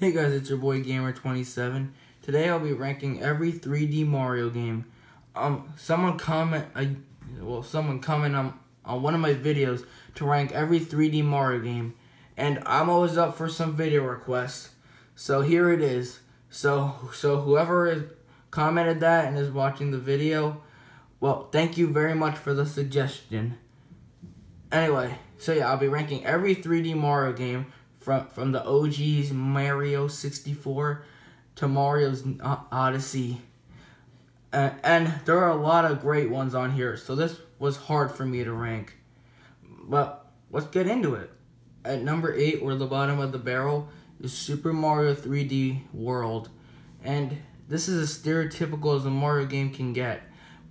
Hey guys, it's your boy Gamer27. Today I'll be ranking every 3D Mario game. Someone comment on one of my videos to rank every 3D Mario game, and I'm always up for some video requests. So here it is. So whoever has commented that and is watching the video, well, thank you very much for the suggestion. Anyway, so yeah, I'll be ranking every 3D Mario game from the OG's Mario 64 to Mario's Odyssey. And there are a lot of great ones on here, so this was hard for me to rank. But let's get into it. At number 8, or the bottom of the barrel, is Super Mario 3D World. And this is as stereotypical as a Mario game can get,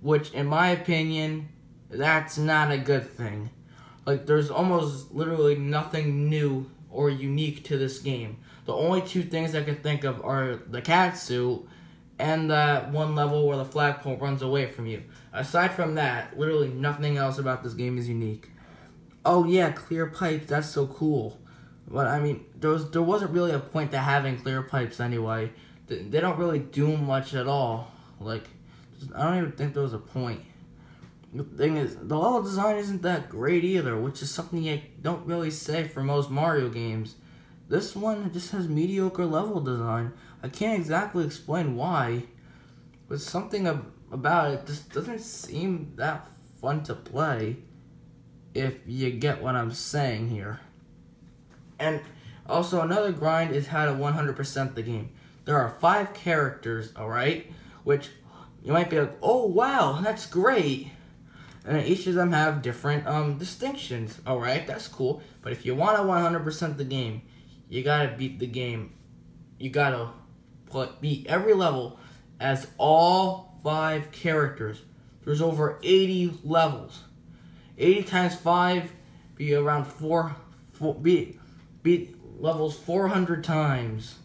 which in my opinion, that's not a good thing. Like, there's almost literally nothing new or unique to this game. The only two things I can think of are the cat suit and that one level where the flagpole runs away from you. Aside from that, literally nothing else about this game is unique. Oh yeah, clear pipes, that's so cool. But I mean, there wasn't really a point to having clear pipes anyway. They don't really do much at all. Like, I don't even think there was a point. The thing is, the level design isn't that great either, which is something you don't really say for most Mario games. This one just has mediocre level design. I can't exactly explain why, but something about it just doesn't seem that fun to play, if you get what I'm saying here. And also, another grind is how to 100% the game. There are 5 characters, alright? Which, you might be like, oh wow, that's great. And each of them have different distinctions. Alright, that's cool. But if you want to 100% the game, you gotta beat the game. You gotta beat every level as all 5 characters. There's over 80 levels. 80 times 5 be around beat levels 400 times.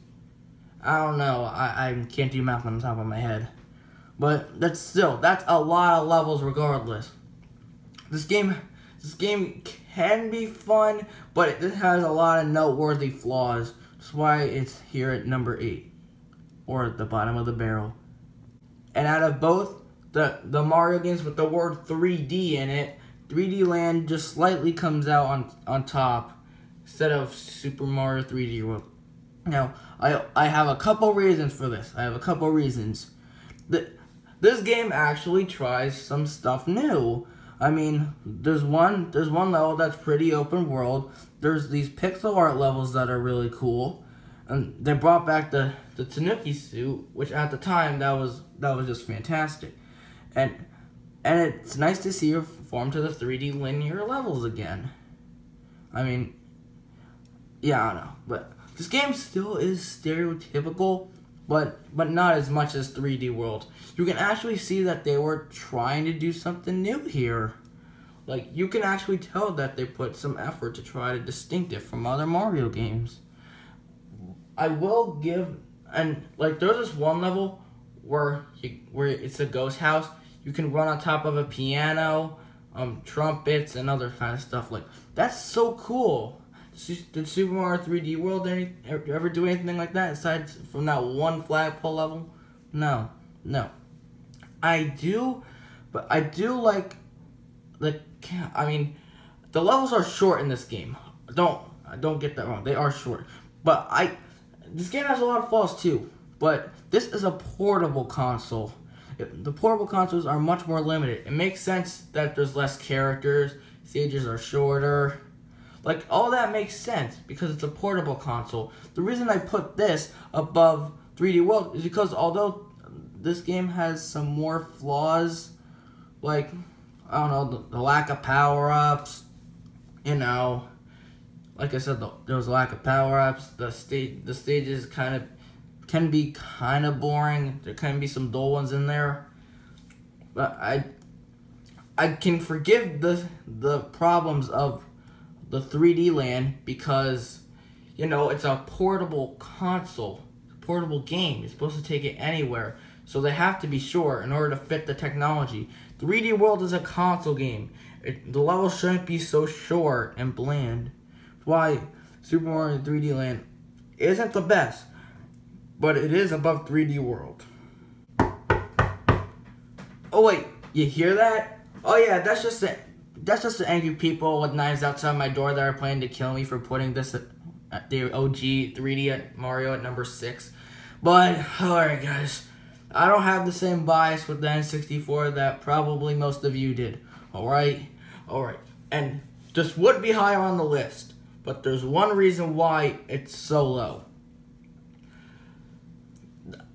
I don't know. I can't do math on the top of my head. But that's a lot of levels regardless. This game can be fun, but it has a lot of noteworthy flaws. That's why it's here at number 8, or at the bottom of the barrel. And out of both the Mario games with the word 3D in it, 3D Land just slightly comes out on top instead of Super Mario 3D World. Now, I have a couple reasons for this. This game actually tries some stuff new. I mean, there's one level that's pretty open world. There's these pixel art levels that are really cool, and they brought back the Tanuki suit, which at the time that was just fantastic, and it's nice to see her form to the 3D linear levels again. I mean, yeah, I don't know, but this game still is stereotypical, but not as much as 3D World. You can actually see that they were trying to do something new here. Like, you can actually tell that they put some effort to try to distinct it from other Mario games. I will give, and like, there's this one level where it's a ghost house. You can run on top of a piano, trumpets, and other kind of stuff. Like, that's so cool. Did Super Mario 3D World ever do anything like that aside from that one flagpole level? No. I do like I mean, the levels are short in this game. Don't get that wrong. They are short. But this game has a lot of flaws too. But this is a portable console. The portable consoles are much more limited. It makes sense that there's less characters, stages are shorter. Like, all that makes sense because it's a portable console. The reason I put this above 3D World is because although this game has some more flaws, like, I don't know, the lack of power-ups, you know, like I said, there's a lack of power-ups, the stages can be kind of boring, there can be some dull ones in there, but I can forgive the problems of the 3D Land because, you know, it's a portable console, portable game. You're supposed to take it anywhere, so they have to be short in order to fit the technology. 3D World is a console game. The levels shouldn't be so short and bland. That's why Super Mario 3D Land isn't the best, but it is above 3D World. Oh wait, you hear that? Oh yeah, that's just the angry people with knives outside my door that are planning to kill me for putting this at the OG 3D at Mario at number 6. But alright guys, I don't have the same bias with the N64 that probably most of you did. Alright, and this would be higher on the list, but there's one reason why it's so low.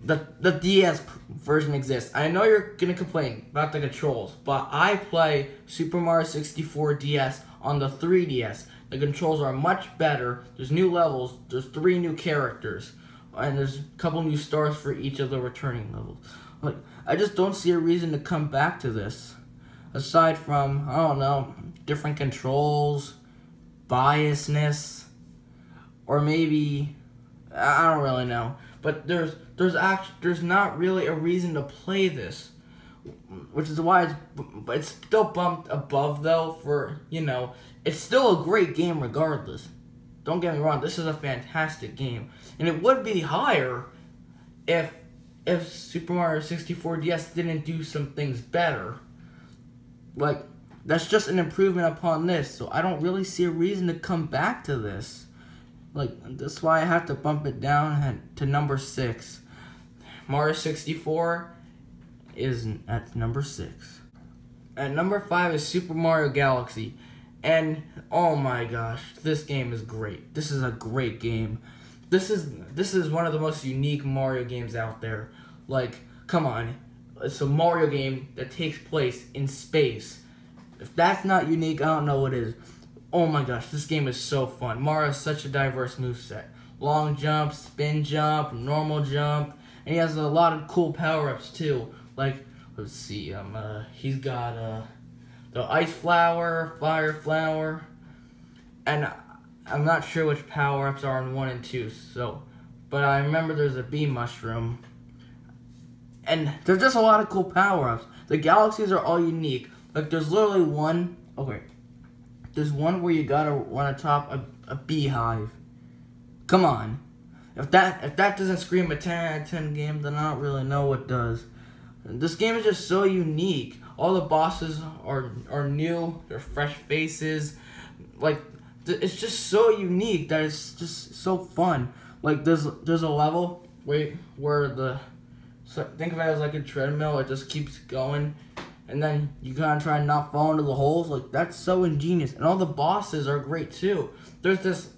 The DS version exists. I know you're gonna complain about the controls, but I play Super Mario 64 DS on the 3DS. The controls are much better. There's new levels. There's 3 new characters, and there's a couple new stars for each of the returning levels. Like, I just don't see a reason to come back to this, aside from, I don't know, different controls, biasness, or maybe, I don't really know. But there's not really a reason to play this, which is why it's still bumped above though. For, you know, it's still a great game regardless. Don't get me wrong, this is a fantastic game, and it would be higher if Super Mario 64 DS didn't do some things better. Like, that's just an improvement upon this, so I don't really see a reason to come back to this. Like, that's why I have to bump it down to number 6. Mario 64 is at number 6. At number 5 is Super Mario Galaxy. And, oh my gosh, this game is great. This is a great game. This is one of the most unique Mario games out there. Like, come on. It's a Mario game that takes place in space. If that's not unique, I don't know what is. Oh my gosh, this game is so fun. Mario has such a diverse moveset. Long jump, spin jump, normal jump, and he has a lot of cool power-ups too. Like, let's see, he's got the ice flower, fire flower, and I'm not sure which power-ups are in 1 and 2, so, but I remember there's a bee mushroom. And there's just a lot of cool power-ups. The galaxies are all unique. Like, there's literally one, okay. There's one where you gotta run atop a beehive. Come on. If that doesn't scream a 10 out of 10 game, then I don't really know what does. This game is just so unique. All the bosses are new. They're fresh faces. Like, it's just so unique that it's just so fun. Like, there's a level where think of it as like a treadmill. It just keeps going. And then you gotta try and not fall into the holes. Like, that's so ingenious. And all the bosses are great too. There's this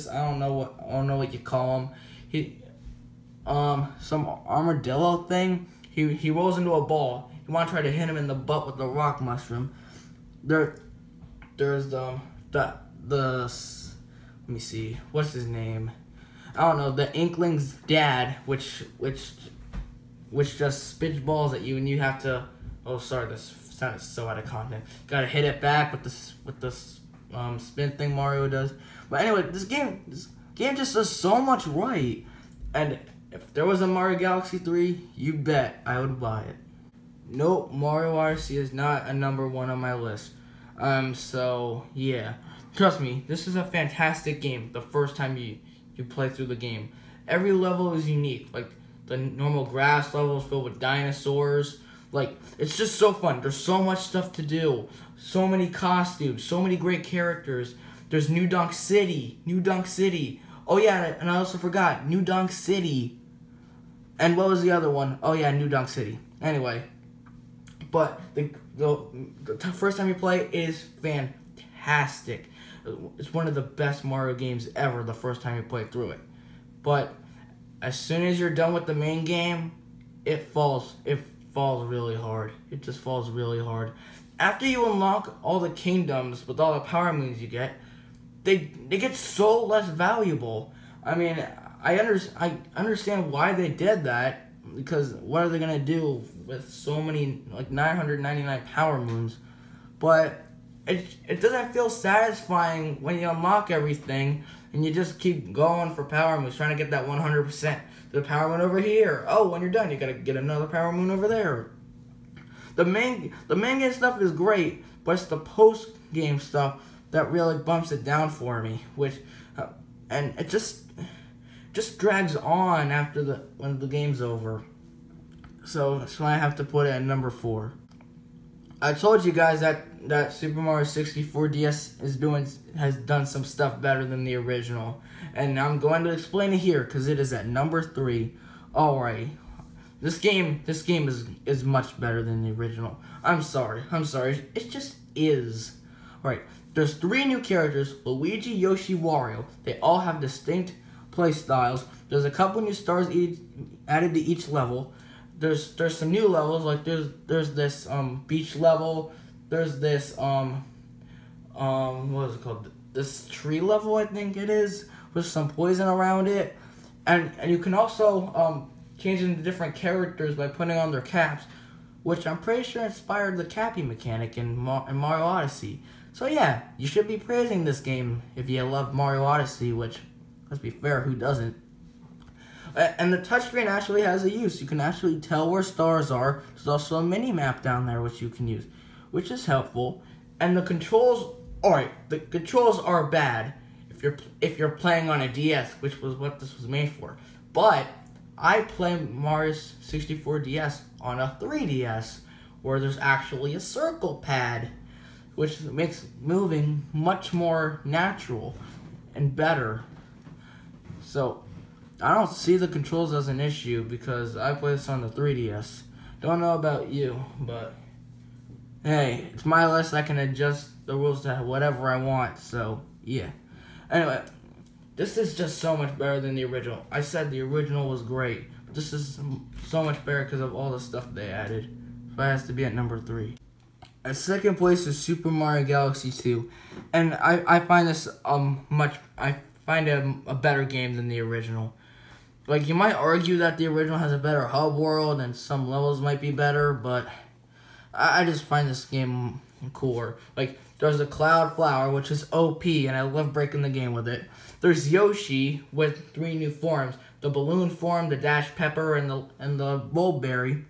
I don't know what you call him. Some armadillo thing. He rolls into a ball. You wanna try to hit him in the butt with the rock mushroom. There's the let me see, what's his name? I don't know, the Inkling's dad, which just spits balls at you and you have to. Oh, sorry, this sounded so out of content. Gotta hit it back with this spin thing Mario does. But anyway, this game just does so much right. And if there was a Mario Galaxy 3, you bet I would buy it. Nope, Mario Odyssey is not a number 1 on my list. So yeah, trust me, this is a fantastic game. The first time you play through the game, every level is unique. Like, the normal grass levels filled with dinosaurs. Like, it's just so fun. There's so much stuff to do. So many costumes. So many great characters. There's New Donk City. Oh yeah, and I also forgot. New Donk City. And what was the other one? Oh yeah, New Donk City. Anyway. But the first time you play is fantastic. It's one of the best Mario games ever the first time you play through it. But as soon as you're done with the main game, it falls really hard. It just falls really hard. After you unlock all the kingdoms with all the power moves you get, they get so less valuable. I mean, I understand why they did that, because what are they gonna do with so many, like, 999 power moons? But it doesn't feel satisfying when you unlock everything and you just keep going for power moves, trying to get that 100%. The power moon over here. Oh, when you're done, you gotta get another power moon over there. The main game stuff is great, but it's the post game stuff that really bumps it down for me. And just drags on after when the game's over. So that's why I have to put it at number 4. I told you guys that Super Mario 64 DS has done some stuff better than the original, and I'm going to explain it here because it is at number 3. Alright, this game is much better than the original. I'm sorry, it just is. Alright, there's 3 new characters: Luigi, Yoshi, Wario. They all have distinct play styles. There's a couple new stars added to each level. There's some new levels, like there's this beach level. There's this what is it called? This tree level, I think it is, with some poison around it. And you can also change into different characters by putting on their caps, which I'm pretty sure inspired the capping mechanic in Mario Odyssey. So yeah, you should be praising this game if you love Mario Odyssey, which, let's be fair, who doesn't? And the touchscreen actually has a use. You can actually tell where stars are. There's also a mini-map down there which you can use, which is helpful. And the controls, alright, the controls are bad if you're playing on a DS, which was what this was made for. But I play Mario 64 DS on a 3DS, where there's actually a circle pad, which makes moving much more natural and better. So I don't see the controls as an issue because I play this on the 3DS. Don't know about you, but hey, it's my list. I can adjust the rules to whatever I want, so yeah. Anyway, this is just so much better than the original. I said the original was great, but this is so much better because of all the stuff they added. So it has to be at number 3. At second place is Super Mario Galaxy 2, and I find this I find it a better game than the original. Like, you might argue that the original has a better hub world and some levels might be better, but I just find this game cooler. Like, there's the Cloud Flower, which is OP, and I love breaking the game with it. There's Yoshi with 3 new forms: the balloon form, the Dash Pepper, and the Bulberry.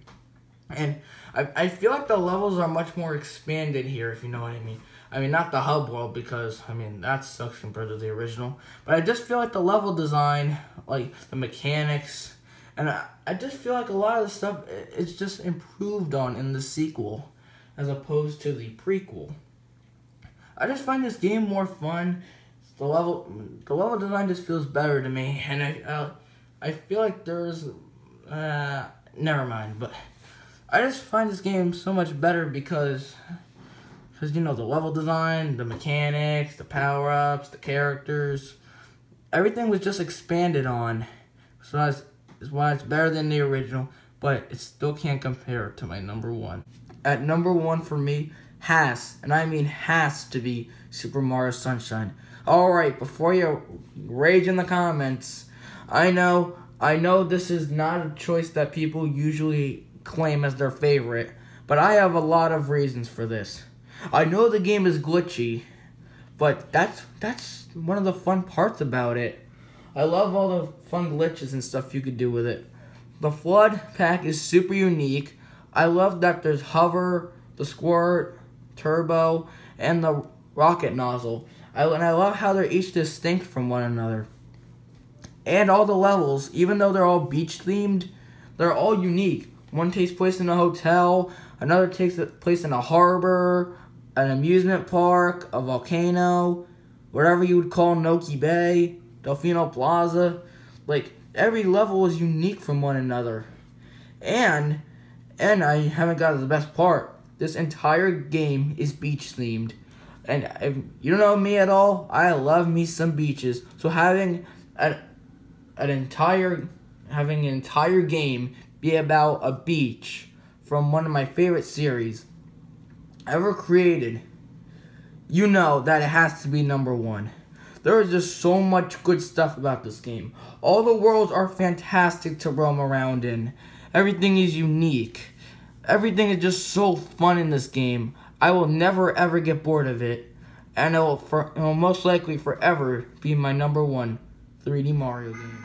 And I feel like the levels are much more expanded here, if you know what I mean. I mean, not the hub world, because, I mean, that sucks compared to the original. But I just feel like the level design, like, the mechanics, and I just feel like a lot of the stuff is just improved on in the sequel, as opposed to the prequel. I just find this game more fun. The level design just feels better to me, and I feel like there's, never mind, but I just find this game so much better because, you know, the level design, the mechanics, the power-ups, the characters, everything was just expanded on. So that's why it's better than the original, but it still can't compare to my number 1. At number 1 for me has, and I mean has to be, Super Mario Sunshine. Alright, before you rage in the comments, I know this is not a choice that people usually claim as their favorite, but I have a lot of reasons for this. I know the game is glitchy, but that's one of the fun parts about it. I love all the fun glitches and stuff you could do with it. The Flood pack is super unique. I love that there's Hover, the Squirt, Turbo, and the Rocket Nozzle. And I love how they're each distinct from one another. And all the levels, even though they're all beach themed, they're all unique. One takes place in a hotel, another takes place in a harbor, an amusement park, a volcano, whatever you would call Noki Bay, Delfino Plaza. Like, every level is unique from one another. And I haven't got to the best part. This entire game is beach themed. And if you don't know me at all, I love me some beaches. So having an entire game be about a beach from one of my favorite series ever created, you know that it has to be number 1. There is just so much good stuff about this game. All the worlds are fantastic to roam around in. Everything is unique. Everything is just so fun in this game. I will never ever get bored of it. And it will most likely forever be my number 1 3D Mario game.